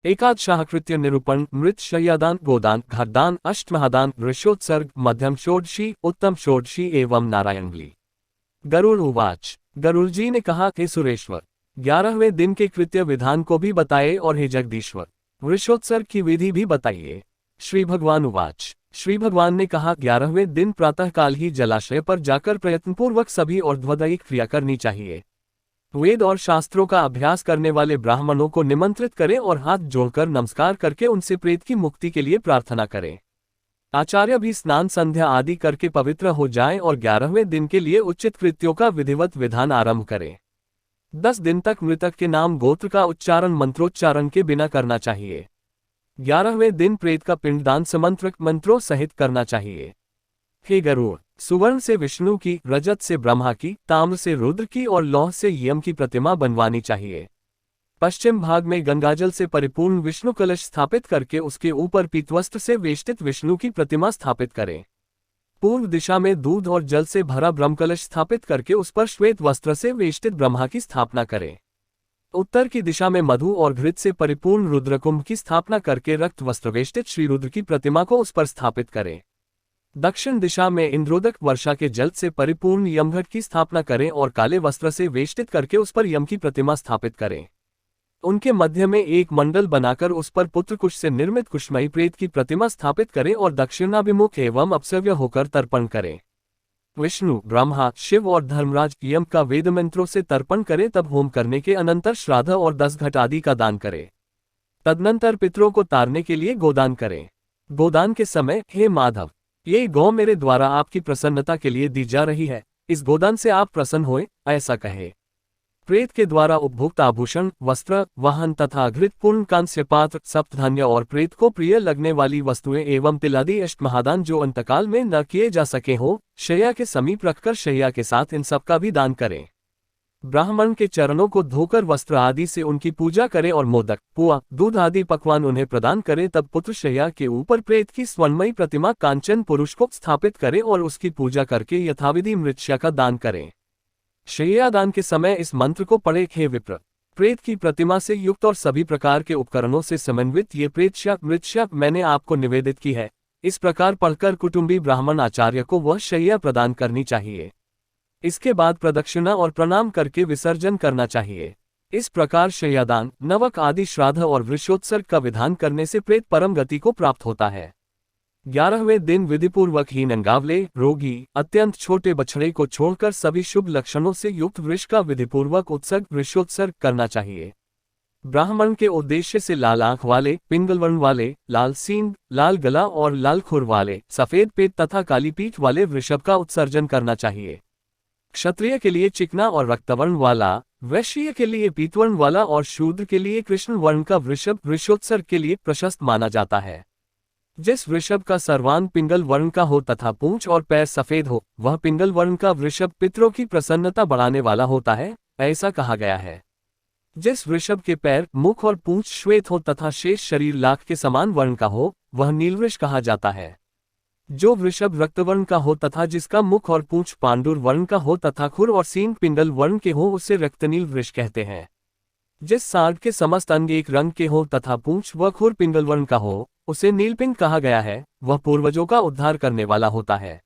एकाद शाहकृत्य निरूपण, मृत शय्यादान, गोदान, घटदान, अष्टमहादान, ऋषोत्सर्ग, मध्यम षोडशी, उत्तम षोडशी एवं नारायणली। गरुड़ उवाच। गरुड़जी ने कहा, हे सुरेश्वर, 11वें दिन के कृत्य विधान को भी बताइए और हे जगदीश्वर, ऋषोत्सर्ग की विधि भी बताइए। श्री भगवान उवाच। श्री भगवान ने कहा, 11वें दिन प्रातःकाल ही जलाशय पर जाकर प्रयत्नपूर्वक सभी ऊर्ध्वदयी क्रिया करनी चाहिए। वेद और शास्त्रों का अभ्यास करने वाले ब्राह्मणों को निमंत्रित करें और हाथ जोड़कर नमस्कार करके उनसे प्रेत की मुक्ति के लिए प्रार्थना करें। आचार्य भी स्नान संध्या आदि करके पवित्र हो जाएं और 11वें दिन के लिए उचित कृत्यों का विधिवत विधान आरंभ करें। 10 दिन तक मृतक के नाम गोत्र का उच्चारण मंत्रोच्चारण के बिना करना चाहिए। 11वें दिन प्रेत का पिंडदान समंत्रक मंत्रों सहित करना चाहिए। हे गरुड़, सुवर्ण से विष्णु की, रजत से ब्रह्मा की, ताम्र से रुद्र की और लौह से यम की प्रतिमा बनवानी चाहिए। पश्चिम भाग में गंगाजल से परिपूर्ण विष्णु कलश स्थापित करके उसके ऊपर पीतवस्त्र से वेष्टित विष्णु की प्रतिमा स्थापित करें। पूर्व दिशा में दूध और जल से भरा ब्रह्मकलश स्थापित करके उस पर श्वेत वस्त्र से वेष्टित ब्रह्मा की स्थापना करें। उत्तर की दिशा में मधु और घृत से परिपूर्ण रुद्रकुंभ की स्थापना करके रक्त वस्त्र वेष्टित श्री रुद्र की प्रतिमा को उस पर स्थापित करें। दक्षिण दिशा में इंद्रोदक वर्षा के जल से परिपूर्ण यमघट की स्थापना करें और काले वस्त्र से वेष्टित करके उस पर यम की प्रतिमा स्थापित करें। उनके मध्य में एक मंडल बनाकर उस पर पुत्रकुश से निर्मित कुशमयी प्रेत की प्रतिमा स्थापित करें और दक्षिणाभिमुख एवं अपसव्य होकर तर्पण करें। विष्णु, ब्रह्मा, शिव और धर्मराज यम का वेद मंत्रों से तर्पण करें। तब होम करने के अनंतर श्राद्ध और 10 घट आदि का दान करें। तदनंतर पितरों को तारने के लिए गोदान करें। गोदान के समय, हे माधव, ये गौ मेरे द्वारा आपकी प्रसन्नता के लिए दी जा रही है, इस गोदान से आप प्रसन्न होए, ऐसा कहे। प्रेत के द्वारा उपभुक्त आभूषण, वस्त्र, वाहन तथा घृत पूर्ण कांस्य पात्र, सप्तधान्य और प्रेत को प्रिय लगने वाली वस्तुएं एवं तिलादि अष्टमहादान जो अंतकाल में न किए जा सके हो, शैया के समीप रखकर शैया के साथ इन सब का भी दान करें। ब्राह्मण के चरणों को धोकर वस्त्र आदि से उनकी पूजा करें और मोदक, पुआ, दूध आदि पकवान उन्हें प्रदान करें। तब पुत्र शैया के ऊपर प्रेत की स्वर्णमयी प्रतिमा कांचन पुरुष को स्थापित करें और उसकी पूजा करके यथाविधि मृत्या का दान करें। शय्यादान के समय इस मंत्र को पढ़े, हे विप्र, प्रेत की प्रतिमा से युक्त और सभी प्रकार के उपकरणों से समन्वित ये प्रेतशा मृत्या मैंने आपको निवेदित की है। इस प्रकार पढ़कर कुटुंबी ब्राह्मण आचार्य को वह शैया प्रदान करनी चाहिए। इसके बाद प्रदक्षिणा और प्रणाम करके विसर्जन करना चाहिए। इस प्रकार शय्यादान, नवक आदि श्राद्ध और वृषोत्सर्ग का विधान करने से प्रेत परम गति को प्राप्त होता है। 11वें दिन विधिपूर्वक ही नंगावले, रोगी, अत्यंत छोटे बछड़े को छोड़कर सभी शुभ लक्षणों से युक्त वृष का विधिपूर्वक उत्सर्ग वृषोत्सर्ग करना चाहिए। ब्राह्मण के उद्देश्य से लाल आंख वाले, पिंगल वर्ण वाले, लाल सींग, लाल गला और लाल खुर वाले, सफेद पेट तथा काली पीठ वाले वृषभ का उत्सर्जन करना चाहिए। क्षत्रिय के लिए चिकना और रक्तवर्ण वाला, वैश्य के लिए पीतवर्ण वाला और शूद्र के लिए कृष्ण वर्ण का वृषभ वृषोत्सर्ग के लिए प्रशस्त माना जाता है। जिस वृषभ का सर्वांग पिंगल वर्ण का हो तथा पूंछ और पैर सफेद हो, वह पिंगल वर्ण का वृषभ पितरों की प्रसन्नता बढ़ाने वाला होता है, ऐसा कहा गया है। जिस वृषभ के पैर, मुख और पूंछ श्वेत हो तथा शेष शरीर लाख के समान वर्ण का हो, वह नीलवृष कहा जाता है। जो वृषभ रक्तवर्ण का हो तथा जिसका मुख और पूंछ पांडुर वर्ण का हो तथा खुर और सींग पिंगल वर्ण के हो, उसे रक्तनील वृष कहते हैं। जिस सांड के समस्त अंग एक रंग के हो तथा पूंछ व खुर पिंगल वर्ण का हो, उसे नीलपिंग कहा गया है, वह पूर्वजों का उद्धार करने वाला होता है।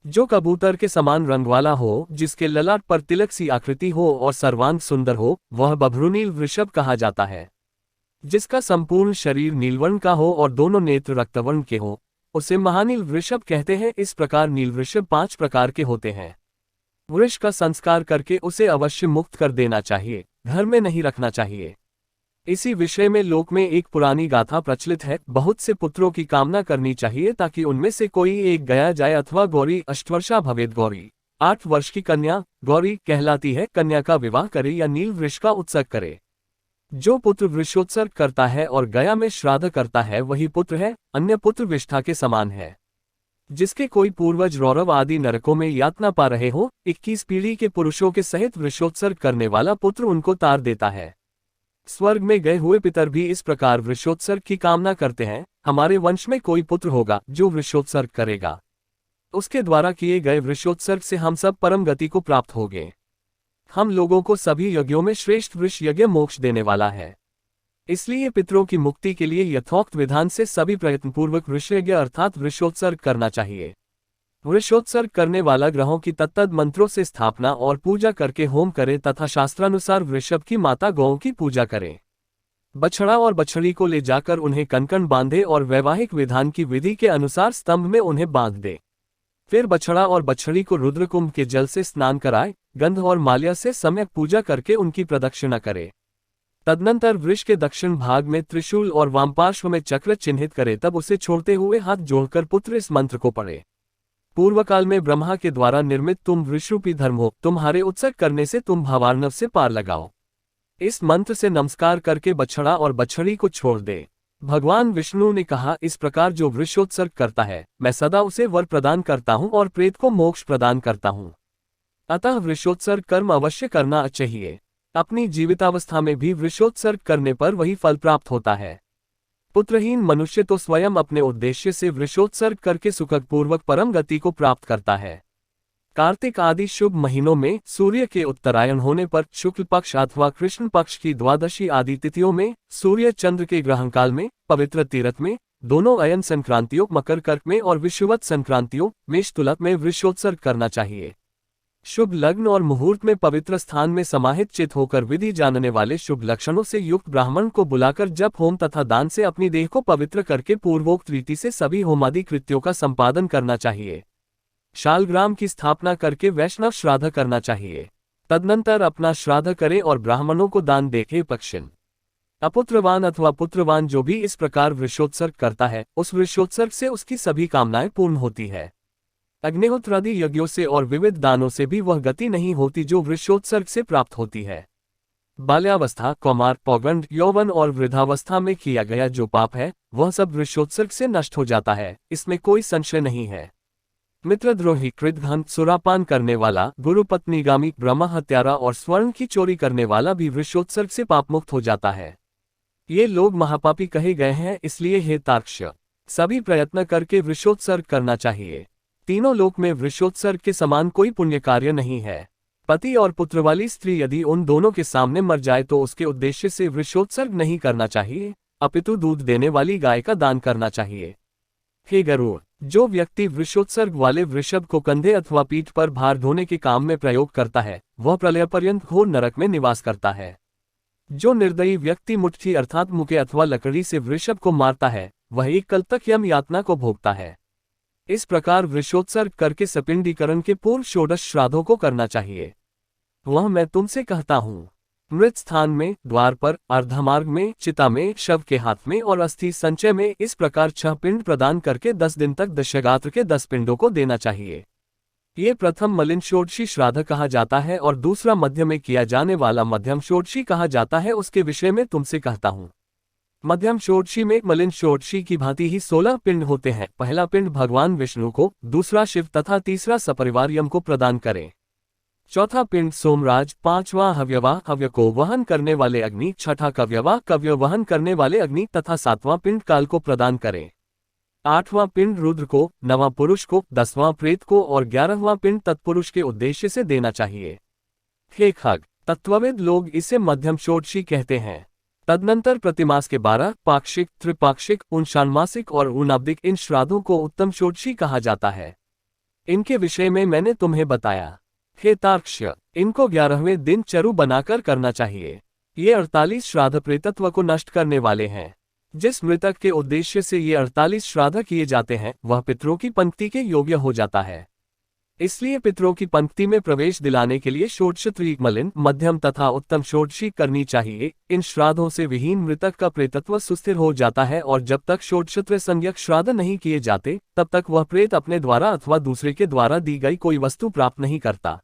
जो कबूतर के समान रंग वाला हो, जिसके ललाट पर तिलक सी आकृति हो और सर्वांग सुंदर हो, वह बभ्रुनील वृषभ कहा जाता है। जिसका संपूर्ण शरीर नीलवर्ण का हो और दोनों नेत्र रक्तवर्ण के हो, उसे महानील वृषभ कहते हैं। इस प्रकार नील वृषभ 5 प्रकार के होते हैं। वृष का संस्कार करके उसे अवश्य मुक्त कर देना चाहिए, घर में नहीं रखना चाहिए। इसी विषय में लोक में एक पुरानी गाथा प्रचलित है। बहुत से पुत्रों की कामना करनी चाहिए ताकि उनमें से कोई एक गया जाए अथवा गौरी अष्टवर्षा भवेद गौरी, 8 वर्ष की कन्या गौरी कहलाती है, कन्या का विवाह करे या नील वृष का उत्सर्ग करे। जो पुत्र वृषोत्सर्ग करता है और गया में श्राद्ध करता है वही पुत्र है, अन्य पुत्र विष्ठा के समान है। जिसके कोई पूर्वज रौरव आदि नरकों में यातना पा रहे हो, 21 पीढ़ी के पुरुषों के सहित वृषोत्सर्ग करने वाला पुत्र उनको तार देता है। स्वर्ग में गए हुए पितर भी इस प्रकार वृषोत्सर्ग की कामना करते हैं, हमारे वंश में कोई पुत्र होगा जो वृषोत्सर्ग करेगा, उसके द्वारा किए गए वृषोत्सर्ग से हम सब परम गति को प्राप्त होंगे। हम लोगों को सभी यज्ञों में श्रेष्ठ वृष यज्ञ मोक्ष देने वाला है। इसलिए पितरों की मुक्ति के लिए यथोक्त विधान से सभी प्रयत्नपूर्वक वृषयज्ञ अर्थात वृषोत्सर्ग करना चाहिए। वृषोत्सर्ग करने वाला ग्रहों की तत्तद मंत्रों से स्थापना और पूजा करके होम करे तथा शास्त्रानुसार वृषभ की माता गौओं की पूजा करे। बछड़ा और बछड़ी को ले जाकर उन्हें कनकन बांधे और वैवाहिक विधान की विधि के अनुसार स्तंभ में उन्हें बांध दे। फिर बछड़ा और बछड़ी को रुद्रकुंभ के जल से स्नान कराए, गंध और माल्या से सम्यक पूजा करके उनकी प्रदक्षिणा करे। तदनंतर वृक्ष के दक्षिण भाग में त्रिशूल और वामपार्श्व में चक्र चिन्हित करे, तब उसे छोड़ते हुए हाथ जोड़कर पुत्र इस मंत्र को पढ़े। पूर्व काल में ब्रह्मा के द्वारा निर्मित तुम वृषरूपी धर्म हो, तुम्हारे उत्सर्ग करने से तुम भावार्णव से पार लगाओ। इस मंत्र से नमस्कार करके बछड़ा और बछड़ी को छोड़ दे। भगवान विष्णु ने कहा, इस प्रकार जो वृषोत्सर्ग करता है मैं सदा उसे वर प्रदान करता हूँ और प्रेत को मोक्ष प्रदान करता हूँ। अतः वृषोत्सर्ग कर्म अवश्य करना चाहिए। अपनी जीवितावस्था में भी वृषोत्सर्ग करने पर वही फल प्राप्त होता है। पुत्रहीन मनुष्य तो स्वयं अपने उद्देश्य से वृषोत्सर्ग करके सुखपूर्वक परम गति को प्राप्त करता है। कार्तिक आदि शुभ महीनों में सूर्य के उत्तरायण होने पर शुक्ल पक्ष अथवा कृष्ण पक्ष की द्वादशी आदि तिथियों में, सूर्य चंद्र के ग्रहण काल में, पवित्र तीर्थ में, दोनों अयन संक्रांतियों मकर कर्क में और विषुवत संक्रांतियों मेष तुलक में वृषोत्सर्ग करना चाहिए। शुभ लग्न और मुहूर्त में पवित्र स्थान में समाहित चित होकर विधि जानने वाले शुभ लक्षणों से युक्त ब्राह्मण को बुलाकर जप होम तथा दान से अपनी देह को पवित्र करके पूर्वोक्त रीति से सभी होमादि कृत्यों का संपादन करना चाहिए। शालग्राम की स्थापना करके वैष्णव श्राद्ध करना चाहिए। तदनंतर अपना श्राद्ध करे और ब्राह्मणों को दान देखे। पक्षिण अपुत्रवान अथवा पुत्रवान जो भी इस प्रकार वृषोत्सर्ग करता है, उस वृषोत्सर्ग से उसकी सभी कामनाएं पूर्ण होती है। अग्निहोत्रादि यज्ञों से और विविध दानों से भी वह गति नहीं होती जो वृषोत्सर्ग से प्राप्त होती है। बाल्यावस्था, कौमार, पौगंड, यौवन और वृद्धावस्था में किया गया जो पाप है वह सब वृषोत्सर्ग से नष्ट हो जाता है, इसमें कोई संशय नहीं है। मित्रद्रोही, कृतघ्न, सुरापान करने वाला, गुरुपत्नीगामी, ब्रह्म हत्यारा और स्वर्ण की चोरी करने वाला भी वृषोत्सर्ग से पापमुक्त हो जाता है। ये लोग महापापी कहे गए हैं, इसलिए हे तार्क्ष, सभी प्रयत्न करके वृषोत्सर्ग करना चाहिए। तीनों लोक में वृषोत्सर्ग के समान कोई पुण्य कार्य नहीं है। पति और पुत्र वाली स्त्री यदि उन दोनों के सामने मर जाए तो उसके उद्देश्य से वृषोत्सर्ग नहीं करना चाहिए, अपितु दूध देने वाली गाय का दान करना चाहिए। हे गरुड़, जो व्यक्ति वृषोत्सर्ग वाले वृषभ को कंधे अथवा पीठ पर भार ढोने के काम में प्रयोग करता है वह प्रलय पर्यंत घोर नरक में निवास करता है। जो निर्दयी व्यक्ति मुट्ठी अर्थात मुके अथवा लकड़ी से वृषभ को मारता है वह एक कल तक यम यातना को भोगता है। इस प्रकार वृषोत्सर्ग करके सपिंडीकरण के पूर्व षोडश श्राद्धों को करना चाहिए। वह मैं तुमसे कहता हूँ, मृत स्थान में, द्वार पर, अर्धमार्ग में, चिता में, शव के हाथ में और अस्थि संचय में इस प्रकार 6 पिंड प्रदान करके 10 दिन तक दशगात्र के 10 पिंडों को देना चाहिए। ये प्रथम मलिन षोडशी श्राद्ध कहा जाता है और दूसरा मध्य में किया जाने वाला मध्यम षोडशी कहा जाता है। उसके विषय में तुमसे कहता हूँ। मध्यम षोडशी में मलिन षोडशी की भांति ही 16 पिंड होते हैं। पहला पिंड भगवान विष्णु को, दूसरा शिव तथा तीसरा सपरिवार यम को प्रदान करें। चौथा पिंड सोमराज, पांचवां हव्यवाह हव्य को वहन करने वाले अग्नि, छठा कव्यवाह कव्य वहन करने वाले अग्नि तथा 7वां पिंड काल को प्रदान करें। 8वां पिंड रुद्र को, 9वां पुरुष को, 10वां प्रेत को और 11वां पिंड तत्पुरुष के उद्देश्य से देना चाहिए। हे खग, तत्वविद लोग इसे मध्यम षोडशी कहते हैं। तदनंतर प्रतिमास के 12 पाक्षिक, त्रिपाक्षिक, षाण्मासिक और ऊनाब्दिक इन श्राद्धों को उत्तम षोडशी कहा जाता है। इनके विषय में मैंने तुम्हें बताया। हे तार्क्ष, इनको 11वें दिन चरु बनाकर करना चाहिए। ये 48 श्राद्ध प्रेतत्व को नष्ट करने वाले हैं। जिस मृतक के उद्देश्य से ये 48 श्राद्ध किए जाते हैं वह पितरों की पंक्ति के योग्य हो जाता है। इसलिए पितरों की पंक्ति में प्रवेश दिलाने के लिए षोडशत्री, मलिन, मध्यम तथा उत्तम षोडशी करनी चाहिए। इन श्राद्धों से विहीन मृतक का प्रेतत्व सुस्थिर हो जाता है और जब तक षोडशत्र संज्ञक श्राद्ध नहीं किए जाते तब तक वह प्रेत अपने द्वारा अथवा दूसरे के द्वारा दी गई कोई वस्तु प्राप्त नहीं करता।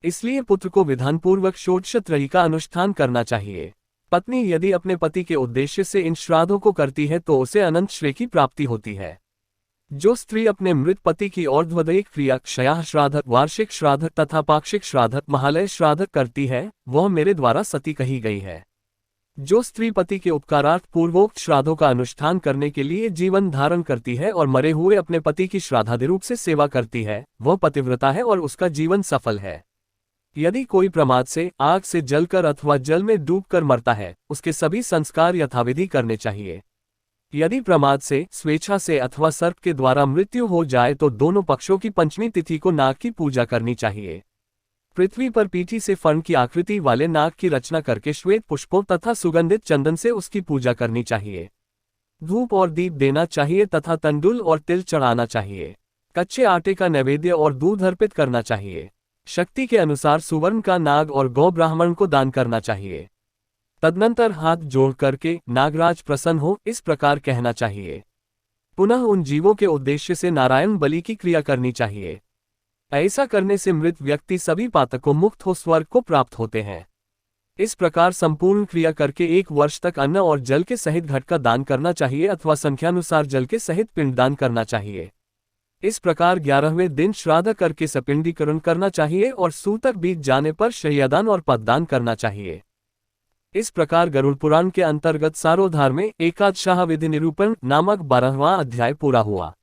इसलिए पुत्र को विधानपूर्वक षोडशत्रयी का अनुष्ठान करना चाहिए। पत्नी यदि अपने पति के उद्देश्य से इन श्राद्धों को करती है तो उसे अनंत श्रेय की प्राप्ति होती है। जो स्त्री अपने मृत पति की और्ध्वदैहिक क्रिया, क्षयाः श्राद्ध, वार्षिक श्राद्ध तथा पाक्षिक श्राद्ध, महालय श्राद्ध करती है वह मेरे द्वारा सती कही गई है। जो स्त्री पति के उपकारार्थ पूर्वोक्त श्राद्धों का अनुष्ठान करने के लिए जीवन धारण करती है और मरे हुए अपने पति की श्राद्धादि रूप से सेवा करती है वह पतिव्रता है और उसका जीवन सफल है। यदि कोई प्रमाद से, आग से जलकर अथवा जल में डूबकर मरता है, उसके सभी संस्कार यथाविधि करने चाहिए। यदि प्रमाद से, स्वेच्छा से अथवा सर्प के द्वारा मृत्यु हो जाए तो दोनों पक्षों की पंचमी तिथि को नाग की पूजा करनी चाहिए। पृथ्वी पर पीठी से फण की आकृति वाले नाग की रचना करके श्वेत पुष्पों तथा सुगंधित चंदन से उसकी पूजा करनी चाहिए। धूप और दीप देना चाहिए तथा तंडुल और तिल चढ़ाना चाहिए। कच्चे आटे का नैवेद्य और दूध अर्पित करना चाहिए। शक्ति के अनुसार सुवर्ण का नाग और गौ ब्राह्मण को दान करना चाहिए। तदनंतर हाथ जोड़ करके नागराज प्रसन्न हो, इस प्रकार कहना चाहिए। पुनः उन जीवों के उद्देश्य से नारायण बलि की क्रिया करनी चाहिए। ऐसा करने से मृत व्यक्ति सभी पातकों मुक्त हो स्वर्ग को प्राप्त होते हैं। इस प्रकार संपूर्ण क्रिया करके 1 वर्ष तक अन्न और जल के सहित घट का दान करना चाहिए अथवा संख्यानुसार जल के सहित पिंडदान करना चाहिए। इस प्रकार 11वें दिन श्राद्ध करके सपिंडीकरण करना चाहिए और सूतक बीत जाने पर शय्यादान और पददान करना चाहिए। इस प्रकार गरुड़ पुराण के अंतर्गत सारोद्धार में एकादशाह विधि निरूपण नामक 12वां अध्याय पूरा हुआ।